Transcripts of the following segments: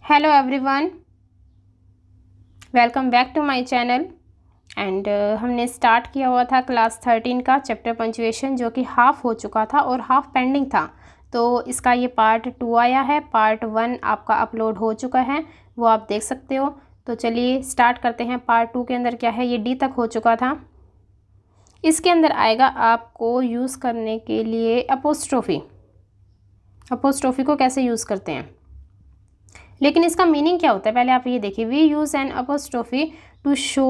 Hello everyone, welcome back to my channel. And हमने start किया हुआ था क्लास 13 का चैप्टर पंचुएशन, जो कि हाफ हो चुका था और हाफ पेंडिंग था। तो इसका ये पार्ट 2 आया है। पार्ट 1 आपका अपलोड हो चुका है, वो आप देख सकते हो। तो चलिए स्टार्ट करते हैं। पार्ट 2 के अंदर क्या है, ये डी तक हो चुका था। इसके अंदर आएगा आपको यूज़ करने के लिए अपोस्ट्रोफी। अपोस्ट्रोफी को कैसे यूज़ करते हैं, लेकिन इसका मीनिंग क्या होता है पहले आप ये देखिए। We use an apostrophe to show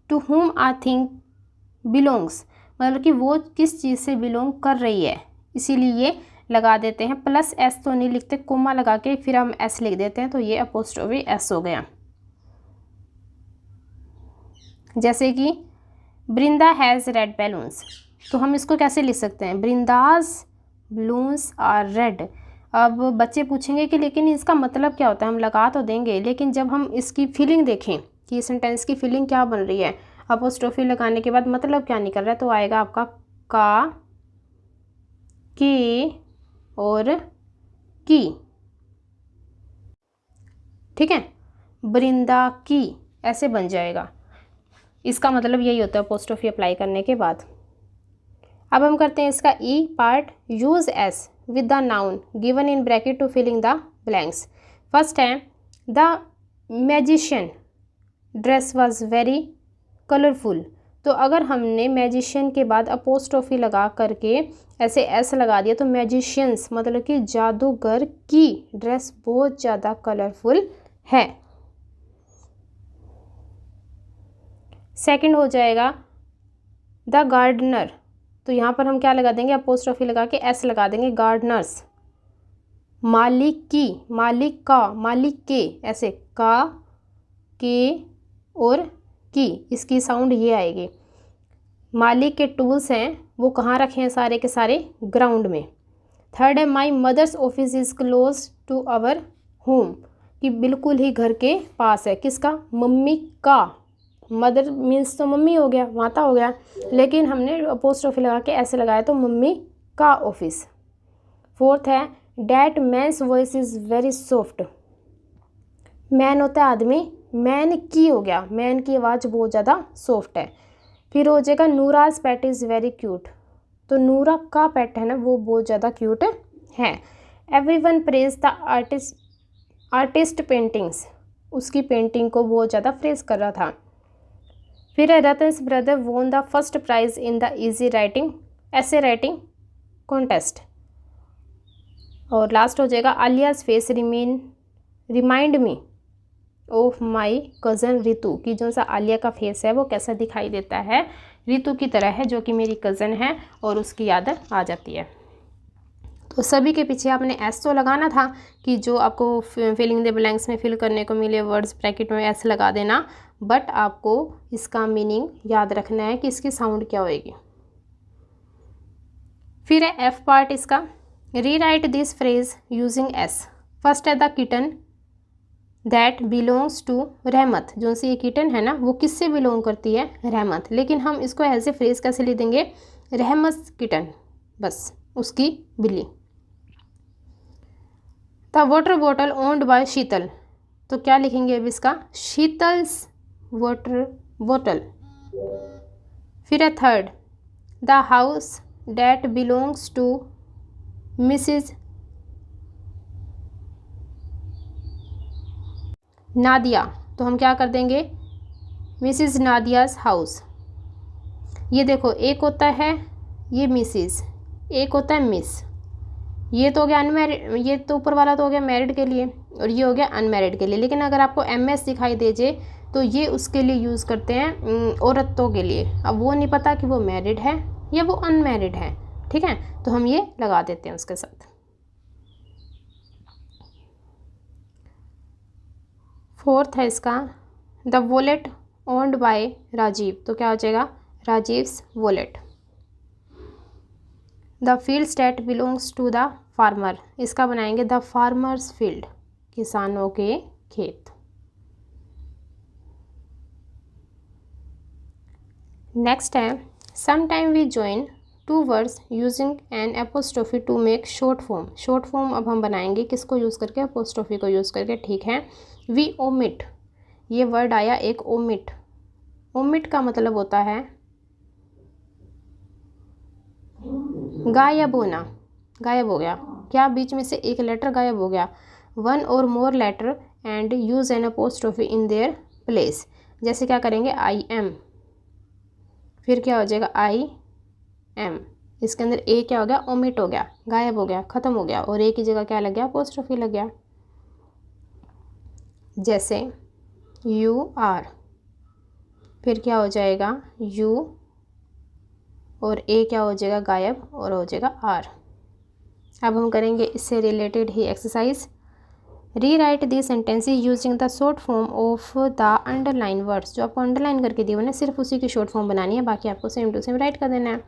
to whom a thing belongs, मतलब कि वो किस चीज़ से बिलोंग कर रही है, इसीलिए ये लगा देते हैं। प्लस एस तो नहीं लिखते, कोमा लगा के फिर हम एस लिख देते हैं, तो ये अपोस्ट्रोफी एस हो गया। जैसे कि ब्रिंदा हैज़ रेड बैलून्स, तो हम इसको कैसे लिख सकते हैं, ब्रिंदाज बलून्स आर रेड। अब बच्चे पूछेंगे कि लेकिन इसका मतलब क्या होता है, हम लगा तो देंगे, लेकिन जब हम इसकी फीलिंग देखें कि सेंटेंस की फीलिंग क्या बन रही है, अपोस्ट्रोफी लगाने के बाद मतलब क्या निकल रहा है, तो आएगा आपका का, के और की। ठीक है, ब्रिंदा की ऐसे बन जाएगा। इसका मतलब यही होता है अपोस्ट्रोफी अप्लाई करने के बाद। अब हम करते हैं इसका E part, use s with the noun given in bracket to filling the blanks. First है the magician dress was very colourful. तो अगर हमने मैजिशियन के बाद अपोस्ट्रोफी लगा करके ऐसे एस लगा दिया, तो मैजिशियंस मतलब कि जादूगर की ड्रेस बहुत ज़्यादा कलरफुल है। सेकंड हो जाएगा द गार्डनर, तो यहाँ पर हम क्या लगा देंगे, अपोस्ट्रोफी लगा के एस लगा देंगे, गार्डनर्स। मालिक की, मालिक का, मालिक के, ऐसे का, के और की, इसकी साउंड ये आएगी। मालिक के टूल्स हैं वो कहाँ रखे हैं, सारे के सारे ग्राउंड में। थर्ड है my mother's office is close to our home, कि बिल्कुल ही घर के पास है, किसका, मम्मी का। मदर मीन्स तो मम्मी हो गया, माता हो गया, लेकिन हमने अपोस्ट्रोफी लगा के ऐसे लगाया तो मम्मी का ऑफिस। फोर्थ है that man's voice is very soft, man होता है आदमी, मैन की हो गया, मैन की आवाज़ बहुत ज़्यादा सॉफ्ट है। फिर हो जाएगा नूराज पेट इज़ वेरी क्यूट, तो नूरा का पेट है ना वो बहुत ज़्यादा क्यूट है। Everyone praise the artist paintings, उसकी पेंटिंग को बहुत ज़्यादा प्रेज कर रहा था। फिर है Ratan's brother won the first prize in the easy राइटिंग ऐसे राइटिंग कॉन्टेस्ट। और लास्ट हो जाएगा Alia's face remind me of my cousin Ritu, कि जो सा आलिया का फेस है वो कैसा दिखाई देता है, रितु की तरह है जो कि मेरी कज़न है, और उसकी याद आ जाती है। तो सभी के पीछे आपने एस तो लगाना था कि जो आपको फिलिंग द ब्लैंक्स में फिल करने को मिले वर्ड्स ब्रैकेट में एस लगा देना, बट आपको इसका मीनिंग याद रखना है कि इसकी साउंड क्या होएगी। फिर है एफ पार्ट इसका, rewrite this phrase using s. First है the kitten that belongs to Rahmat, जो सी ये किटन है ना वो किससे बिलोंग करती है, रहमत, लेकिन हम इसको एज ए फ्रेज कैसे लिख देंगे, रहमत किटन, बस उसकी बिल्ली। The water bottle owned by Sheetal, तो क्या लिखेंगे अब इसका, शीतल्स वाटर बॉटल। फिर है third the house that belongs to Mrs Nadia, तो हम क्या कर देंगे, मिसिज नादियाज हाउस। ये देखो एक होता है ये मिसिज, एक होता है मिस, ये तो हो गया अनमैरिड, ये तो ऊपर वाला तो हो गया मैरिड के लिए और ये हो गया अनमैरिड के लिए। लेकिन अगर आपको एमएस दिखाई दे जे तो ये उसके लिए यूज़ करते हैं औरतों के लिए। अब वो नहीं पता कि वो मैरिड है या वो अनमैरिड है, ठीक है, तो हम ये लगा देते हैं उसके साथ। फोर्थ है इसका the wallet owned by Rajeev, तो क्या हो जाएगा, Rajeev's wallet. The fields that belongs to the farmer, इसका बनाएंगे द फार्मर्स फील्ड, किसानों के खेत। नेक्स्ट है some time we join two words using an apostrophe to make short form. Short form अब हम बनाएंगे किसको यूज़ करके, एपोस्ट्रोफी को यूज़ करके, ठीक है। वी ओमिट, ये वर्ड आया एक ओमिट। ओमिट का मतलब होता है गायब होना, गायब हो गया। क्या, बीच में से एक लेटर गायब हो गया। वन और more letter and use an apostrophe in their place. जैसे क्या करेंगे, आई एम, फिर क्या हो जाएगा आई एम, इसके अंदर ए क्या हो गया, ओमिट हो गया, गायब हो गया, ख़त्म हो गया, और ए की जगह क्या लग गया, अपोस्ट्रोफी लग गया। जैसे यू आर, फिर क्या हो जाएगा यू और ए क्या हो जाएगा, गायब, और हो जाएगा आर। अब हम करेंगे इससे रिलेटेड ही एक्सरसाइज। री right the sentences using the short form of the underline words. जो आपको अंडरलाइन करके दिए हुए ना, सिर्फ उसी की शॉर्ट फॉर्म बनानी है, बाकी आपको सेम टू सेम राइट कर देना है।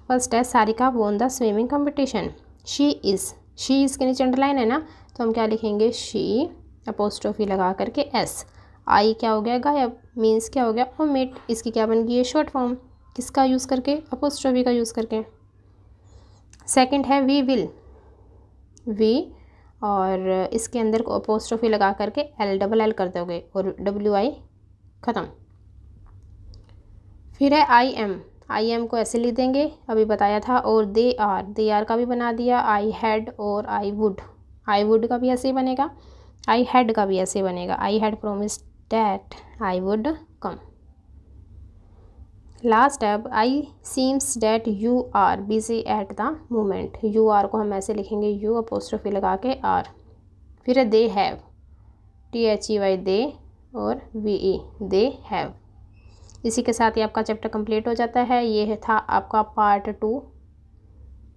फर्स्ट है Sarika won the swimming competition. She is के नीचे अंडरलाइन है ना, तो हम क्या लिखेंगे, शी अपोस्ट्रोफी लगा करके एस। आई क्या हो गया, गायब, मीन्स क्या हो गया, ओमिट। इसकी क्या बन गई है, शॉर्ट फॉर्म, किसका यूज़ करके, अपोस्ट्रोफी का यूज़ करके। सेकंड है वी विल, वी और इसके अंदर को अपोस्ट्रोफी लगा करके एल, डबल एल कर दोगे और डब्ल्यू आई ख़त्म। फिर है आई एम को ऐसे लिख देंगे, अभी बताया था। और दे आर का भी बना दिया। आई हैड और आई वुड का भी ऐसे ही बनेगा। आई हैड का भी ऐसे बनेगा, I had promised that I would come. Last है I seems that you are busy at the moment. You are को हम ऐसे लिखेंगे, यू अपोस्ट्रोफी लगा के आर। फिर है दे हैव, THEY दे और VE दे हैव। इसी के साथ ही आपका चैप्टर कंप्लीट हो जाता है। ये था आपका पार्ट 2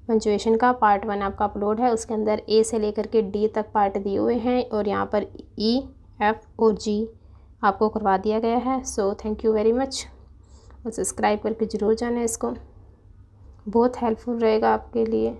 पंचुएशन का। पार्ट 1 आपका अपलोड है, उसके अंदर A से लेकर के D तक पार्ट दिए हुए हैं और यहाँ पर E, F और G आपको करवा दिया गया है। So thank you very much, और सब्सक्राइब करके ज़रूर जाना इसको, बहुत हेल्पफुल रहेगा आपके लिए।